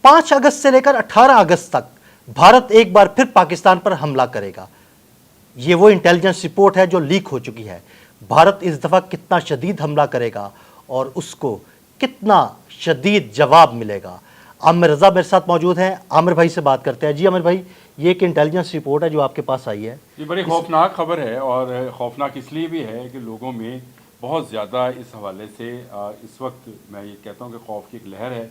5 अगस्त से लेकर 18 अगस्त तक भारत एक बार फिर पाकिस्तान पर हमला करेगा। ये वो इंटेलिजेंस रिपोर्ट है जो लीक हो चुकी है। भारत इस दफ़ा कितना शदीद हमला करेगा और उसको कितना शदीद जवाब मिलेगा। आमिर रज़ा मेरे साथ मौजूद हैं। आमिर भाई से बात करते हैं। जी आमिर भाई, ये एक इंटेलिजेंस रिपोर्ट है जो आपके पास आई है। ये बड़ी खौफनाक खबर है और खौफनाक इसलिए भी है कि लोगों में बहुत ज़्यादा इस हवाले से इस वक्त मैं ये कहता हूँ कि खौफ की एक लहर है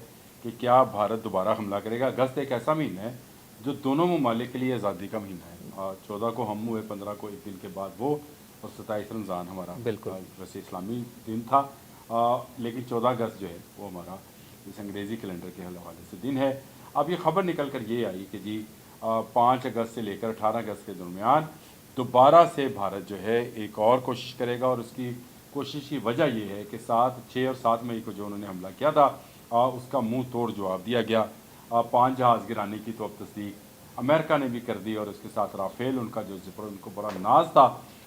कि क्या भारत दोबारा हमला करेगा। अगस्त एक ऐसा महीना है जो दोनों ममालिक के लिए आज़ादी का महीना है। 14 को हम हुए, 15 को एक दिन के बाद वो, और 27 रमज़ान हमारा बिल्कुल वैसे इस्लामी दिन था, लेकिन 14 अगस्त जो है वो हमारा इस अंग्रेज़ी कैलेंडर के हवाले से दिन है। अब ये खबर निकल कर ये आई कि जी 5 अगस्त से लेकर 18 अगस्त के दरमियान दोबारा से भारत जो है एक और कोशिश करेगा, और उसकी कोशिश की वजह यह है कि 6 और 7 मई को जो उन्होंने हमला किया था उसका मुंह तोड़ जवाब दिया गया। 5 जहाज़ गिराने की तो अब तस्दीक अमेरिका ने भी कर दी, और उसके साथ राफेल उनका जो जिपर उनको बड़ा नाज था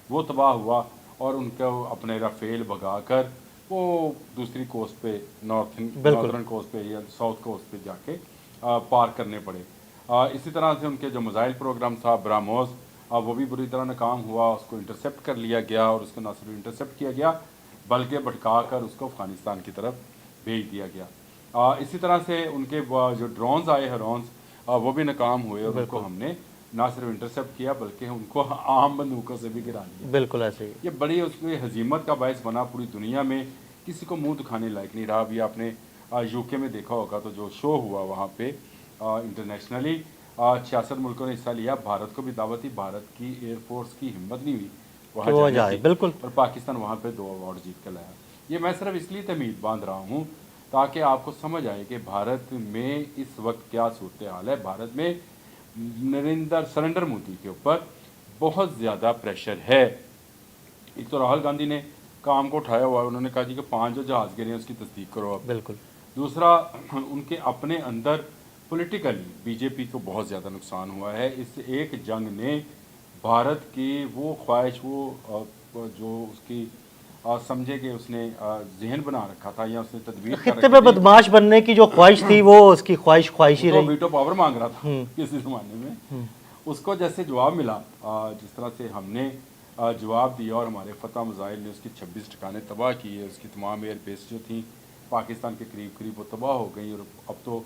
वो तबाह हुआ, और उनको अपने राफेल भगा कर वो दूसरी कोस्ट पे नॉर्दर्न कोस्ट पे या साउथ कोस्ट पे जाके पार करने पड़े। इसी तरह से उनके जो मिसाइल प्रोग्राम था ब्राह्मोस, वो भी बुरी तरह नाकाम हुआ। उसको इंटरसेप्ट कर लिया गया, और उसको न सिर्फ इंटरसेप्ट किया गया बल्कि भटका कर उसको अफ़गानिस्तान की तरफ भेज दिया गया। इसी तरह से उनके जो ड्रोन्स आए हेरॉन्स वो भी नाकाम हुए, और उनको हमने ना सिर्फ इंटरसेप्ट किया बल्कि उनको आम बंदूकों से भी गिरा दिया। बिल्कुल ऐसे ही ये बड़ी उसमें हजीमत का बायस बना। पूरी दुनिया में किसी को मुंह दिखाने लायक नहीं रहा। अभी आपने यूके में देखा होगा तो जो शो हुआ वहाँ पे इंटरनेशनली 66 मुल्कों ने हिस्सा लिया। भारत को भी दावत थी, भारत की एयरफोर्स की हिम्मत नहीं हुई वहाँ जाने की, बिल्कुल, और पाकिस्तान वहाँ पे 2 अवार्ड जीत कर लाया। ये मैं सिर्फ इसलिए तमीद बांध रहा हूँ ताकि आपको समझ आए कि भारत में इस वक्त क्या सूरत हाल है। भारत में नरेंद्र मोदी के ऊपर बहुत ज़्यादा प्रेशर है। एक तो राहुल गांधी ने काम को उठाया हुआ है, उन्होंने कहा जी कि 5 जो जहाज़ गिरे हैं उसकी तस्दीक करो अब। बिल्कुल। दूसरा, उनके अपने अंदर पॉलिटिकली बीजेपी को बहुत ज़्यादा नुकसान हुआ है। इस एक जंग ने भारत की वो ख्वाहिश, वो जो उसकी समझे कि उसने जहन बना रखा था या उसने तदबीर कर खित्ते पे बदमाश बनने की जो ख्वाहिश थी वो उसकी ख्वाहिश ही रही। वीटो पावर मांग रहा था किसी ज़माने में, उसको जैसे जवाब मिला, जिस तरह से हमने जवाब दिया और हमारे फतह मिसाइल ने उसकी 26 ठिकाने तबाह किए। उसकी तमाम एयर बेस जो थी पाकिस्तान के करीब करीब वो तबाह हो गई। और अब तो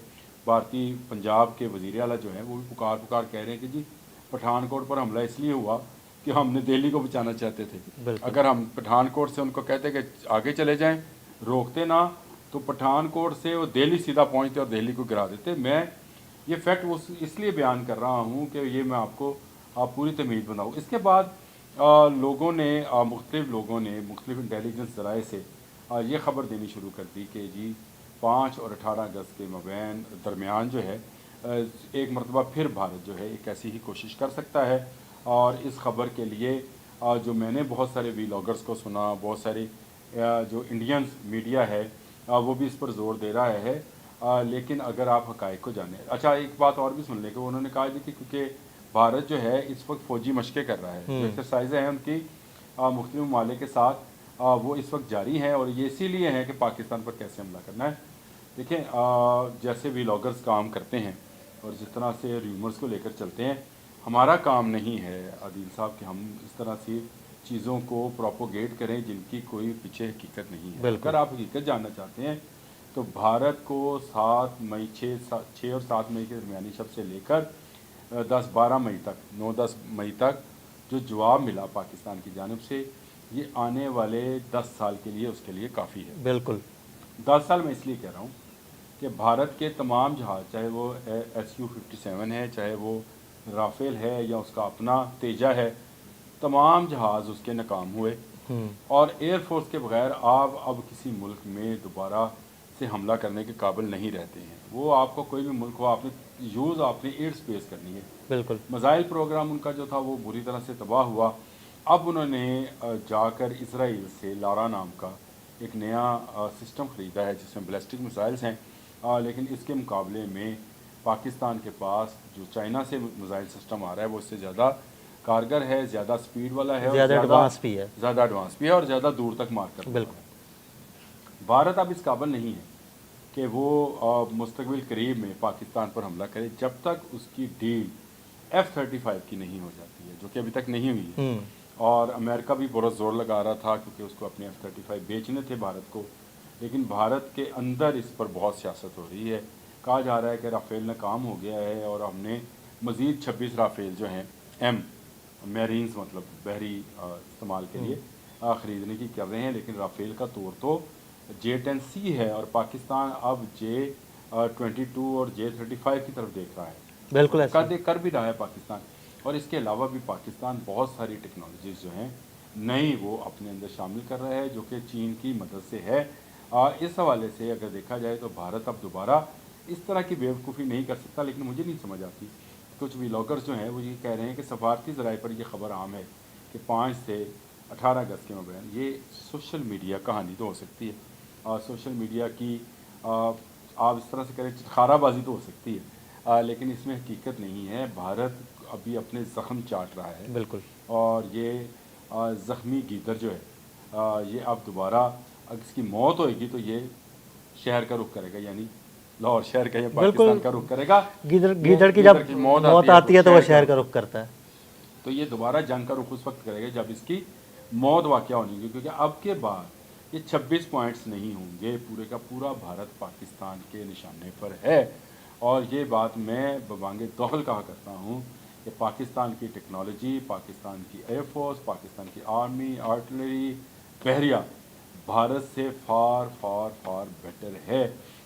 भारतीय पंजाब के वज़ीर आला जो हैं वो भी पुकार कह रहे हैं कि जी पठानकोट पर हमला इसलिए हुआ कि हमने दिल्ली को बचाना चाहते थे। अगर हम पठानकोट से उनको कहते कि आगे चले जाएं, रोकते ना, तो पठानकोट से वो दिल्ली सीधा पहुंचते और दिल्ली को गिरा देते। मैं ये फैक्ट वो इसलिए बयान कर रहा हूँ कि ये मैं आपको पूरी तमीज़ बनाऊँ। इसके बाद लोगों ने मुख्तलिफ लोगों ने मुख्तलिफ इंटेलिजेंस ज़राए से ये ख़बर देनी शुरू कर दी कि जी 5 और 18 अगस्त के दरमियान जो है एक मरतबा फिर भारत जो है एक ऐसी ही कोशिश कर सकता है। और इस ख़बर के लिए जो मैंने बहुत सारे व्लॉगर्स को सुना, बहुत सारे जो इंडियंस मीडिया है वो भी इस पर ज़ोर दे रहा है। लेकिन अगर आप हक़ाइक़ को जाने, अच्छा एक बात और भी सुन लें कि उन्होंने कहा जी कि क्योंकि भारत जो है इस वक्त फ़ौजी मशक़ें कर रहा है, जो एक्सरसाइज़ हैं उनकी मुख्तलिफ ममालिक के साथ वो इस वक्त जारी हैं, और ये इसीलिए हैं कि पाकिस्तान पर कैसे हमला करना है। देखें जैसे व्लॉगर्स काम करते हैं और जिस तरह से र्यूमर्स को लेकर चलते हैं, हमारा काम नहीं है आदिल साहब कि हम इस तरह से चीज़ों को प्रोपोगेट करें जिनकी कोई पीछे हकीकत नहीं है। अगर आप हकीकत जानना चाहते हैं तो भारत को 6 और 7 मई के दरमियानी शब से लेकर 10-12 मई तक, 9-10 मई तक जो जवाब मिला पाकिस्तान की जानिब से, ये आने वाले 10 साल के लिए उसके लिए काफ़ी है। बिल्कुल 10 साल मैं इसलिए कह रहा हूँ कि भारत के तमाम जहाज़, चाहे वो Su-57 है, चाहे वो राफेल है या उसका अपना तेजा है, तमाम जहाज़ उसके नाकाम हुए। और एयरफोर्स के बगैर आप अब किसी मुल्क में दोबारा से हमला करने के काबिल नहीं रहते हैं। वो आपको कोई भी मुल्क हो, आपने यूज़ अपनी एयर स्पेस करनी है। बिल्कुल मिसाइल प्रोग्राम उनका जो था वो बुरी तरह से तबाह हुआ। अब उन्होंने जाकर इसराइल से लारा नाम का एक नया सिस्टम ख़रीदा है जिसमें बैलिस्टिक मिसाइल्स हैं, लेकिन इसके मुकाबले में पाकिस्तान के पास जो चाइना से मिसाइल सिस्टम आ रहा है वो इससे ज़्यादा कारगर है, ज़्यादा स्पीड वाला है, ज़्यादा एडवांस भी है, और ज़्यादा दूर तक मार करता है। भारत अब इस काबिल नहीं है کہ وہ مستقبل قریب میں پاکستان پر حملہ کرے جب تک اس کی ڈیل F-35 کی نہیں ہو جاتی ہے، جو کہ ابھی تک نہیں ہوئی ہے۔ اور امریکہ بھی بہت زور لگا رہا تھا کیونکہ اس کو اپنے F-35 بیچنے تھے بھارت کو، لیکن بھارت کے اندر اس پر بہت سیاست ہو رہی ہے۔ کہا جا رہا ہے کہ رافیل ناکام ہو گیا ہے اور ہم نے مزید 26 رافیل جو ہیں میرینز مطلب بحری استعمال کے لیے خریدنے کی کر رہے ہیں، لیکن رافیل کا طور تو J-10C ہے اور پاکستان اب J-22 اور J-35 کی طرف دیکھ رہا ہے۔ بالکل ایسا کر بھی رہا ہے پاکستان، اور اس کے علاوہ بھی پاکستان بہت ساری ٹیکنالوجیز جو ہیں نئی وہ اپنے اندر شامل کر رہا ہے، جو کہ چین کی مدد سے ہے۔ اس حوالے سے اگر دیکھا جائے تو بھارت اب دوبارہ اس طرح کی بیوقوفی نہیں کر سکتا، لیکن مجھے نہیں سمجھ آتی کچھ ویلاگرز جو ہیں وہ یہ کہہ رہے ہیں کہ سفارتی ذرائع پر یہ خبر عام ہے کہ 5 سے 18 اگست کے مابین یہ سوشل میڈیا کہانی تو ہو سکتی ہے، اور سوشل میڈیا کی آپ اس طرح سے کریں خارہ بازی تو ہو سکتی ہے، لیکن اس میں حقیقت نہیں ہے۔ بھارت ابھی اپنے زخم چاٹ رہا ہے، بالکل، اور یہ زخمی گیدڑ جو ہے یہ اب دوبارہ اگر اس کی موت ہوئے گی تو یہ شہر کا رخ کرے گا، یعنی لاہور شہر کا یا پاکستان کا رخ کرے گا۔ گیدڑ کی جب موت آتی ہے تو وہ شہر کا رخ کرتا ہے، تو یہ دوبارہ جنگ کا رخ اس وقت کرے گا جب اس کی موت واقع ہونی ہے، کیونکہ اب کے بعد یہ 26 پوائنٹس نہیں ہوں گے، پورے کا پورا بھارت پاکستان کے نشانے پر ہے۔ اور یہ بات میں ببانگ دخل کہا کرتا ہوں کہ پاکستان کی ٹیکنالوجی، پاکستان کی ایئر فورس، پاکستان کی آرمی، آرٹلری، بحریہ بھارت سے فار فار فار بیٹر ہے۔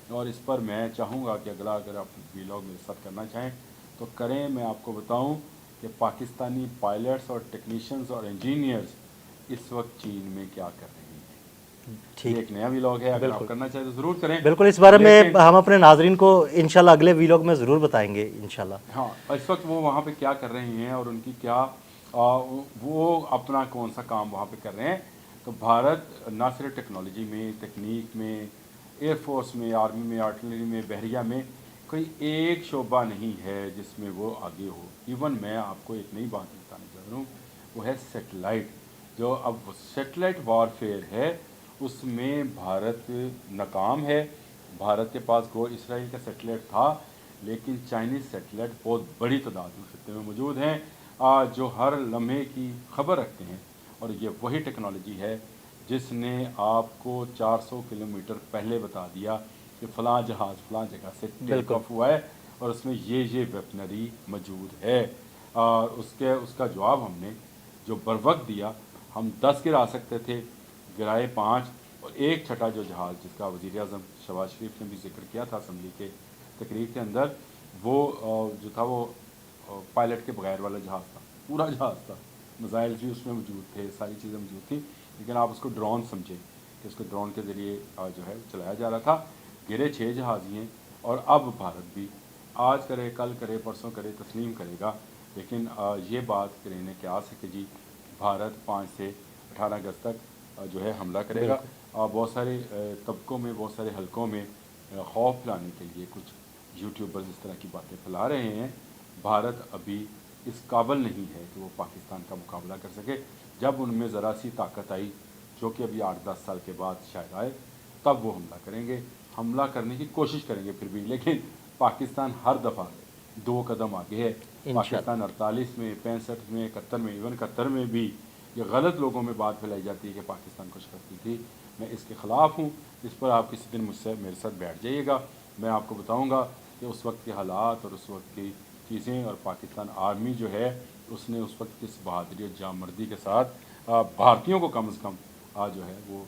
اور اس پر میں چاہوں گا کہ اگر آپ ویلاگ میرے ساتھ کرنا چاہیں تو کریں۔ میں آپ کو بتاؤں کہ پاکستانی پائلٹس اور ٹیکنیشینز اور انجینئرز اس وقت چین میں کیا کر رہے ہیں۔ یہ ایک نیا ویلاگ ہے، اگر آپ کرنا چاہیں تو ضرور کریں۔ بالکل، اس بارے میں ہم اپنے ناظرین کو انشاءاللہ اگلے ویلاگ میں ضرور بتائیں گے انشاءاللہ۔ ہاں، اس وقت وہ وہاں پہ کیا کر رہے ہیں اور ان کی کیا وہ اپنا کون سا کام وہاں پہ کر رہے ہیں۔ تو بھارت نہ صرف ٹیکنالوجی میں، تکنیک میں، ایئر فورس میں، آرمی میں، آرٹلری میں، بحریہ میں کوئی ایک شعبہ نہیں ہے جس میں وہ آگے ہو۔ ایون میں آپ کو ایک نئی بات بتانا چاہ رہا ہوں، وہ ہے سیٹلائٹ، جو اب سیٹلائٹ وارفیئر ہے اس میں بھارت ناکام ہے۔ بھارت کے پاس اسرائیل کا سیٹلائٹ تھا، لیکن چائنیز سیٹلائٹ بہت بڑی تعداد میں خطے میں موجود ہیں جو ہر لمحے کی خبر رکھتے ہیں، اور یہ وہی ٹیکنالوجی ہے جس نے آپ کو 400 کلومیٹر پہلے بتا دیا کہ فلاں جہاز فلاں جگہ سے ٹیک آف ہوا ہے اور اس میں یہ ویپنری موجود ہے۔ اور اس کا جواب ہم نے جو بر وقت دیا، ہم 10 گرا سکتے تھے، گرائے 5، اور ایک چھٹا جو جہاز جس کا وزیر اعظم شہباز شریف نے بھی ذکر کیا تھا اسمبلی کے تقریر کے اندر، وہ جو تھا وہ پائلٹ کے بغیر والا جہاز تھا، پورا جہاز تھا، میزائل بھی اس میں موجود تھے، ساری چیزیں موجود تھیں، لیکن آپ اس کو ڈرون سمجھیں کہ اس کو ڈرون کے ذریعے جو ہے چلایا جا رہا تھا۔ گرے 6 جہاز ہی ہیں، اور اب بھارت بھی آج کرے کل کرے پرسوں کرے تسلیم کرے گا، لیکن یہ بات کہنے کے آس ہے کہ جی بھارت 5 سے 18 اگست تک جو ہے حملہ کرے گا۔ بہت سارے طبقوں میں، بہت سارے حلقوں میں خوف پھیلانے کے لیے کچھ یوٹیوبرز اس طرح کی باتیں پھیلا رہے ہیں۔ بھارت ابھی اس قابل نہیں ہے کہ وہ پاکستان کا مقابلہ کر سکے۔ جب ان میں ذرا سی طاقت آئی، جو کہ ابھی 8-10 سال کے بعد شاید آئے، تب وہ حملہ کریں گے، حملہ کرنے کی کوشش کریں گے پھر بھی، لیکن پاکستان ہر دفعہ 2 قدم آگے ہے۔ پاکستان 48 میں، 65 میں، 71 میں، ایون 71 میں بھی یہ غلط لوگوں میں بات پھیلائی جاتی ہے کہ پاکستان کو شکست دی تھی۔ میں اس کے خلاف ہوں۔ اس پر آپ کسی دن میرے ساتھ بیٹھ جائیے گا، میں آپ کو بتاؤں گا کہ اس وقت کے حالات اور اس وقت کی چیزیں، اور پاکستان آرمی جو ہے اس نے اس وقت کس بہادری اور جامردی کے ساتھ بھارتیوں کو کم از کم جو ہے وہ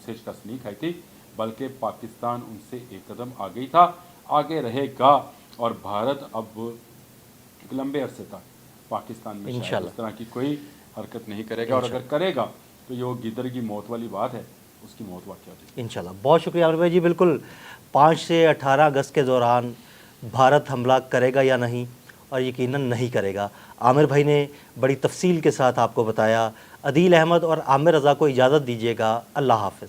شکست نہیں کھائی تھی، بلکہ پاکستان ان سے ایک قدم آگے ہی تھا، آگے رہے گا۔ اور بھارت اب ایک لمبے عرصے تک پاکستان میں شاید اس طرح کی کوئی حرکت نہیں کرے گا، اور اگر کرے گا تو یہ گیدڑ کی موت والی بات ہے، اس کی موت واقع ہو جائے گی انشاءاللہ۔ بہت شکریہ عامر بھائی جی۔ بالکل 5 سے 18 اگست کے دوران بھارت حملہ کرے گا یا نہیں، اور یقیناً نہیں کرے گا، عامر بھائی نے بڑی تفصیل کے ساتھ آپ کو بتایا۔ عدیل احمد اور عامر رضا کو اجازت دیجیے گا، اللہ حافظ۔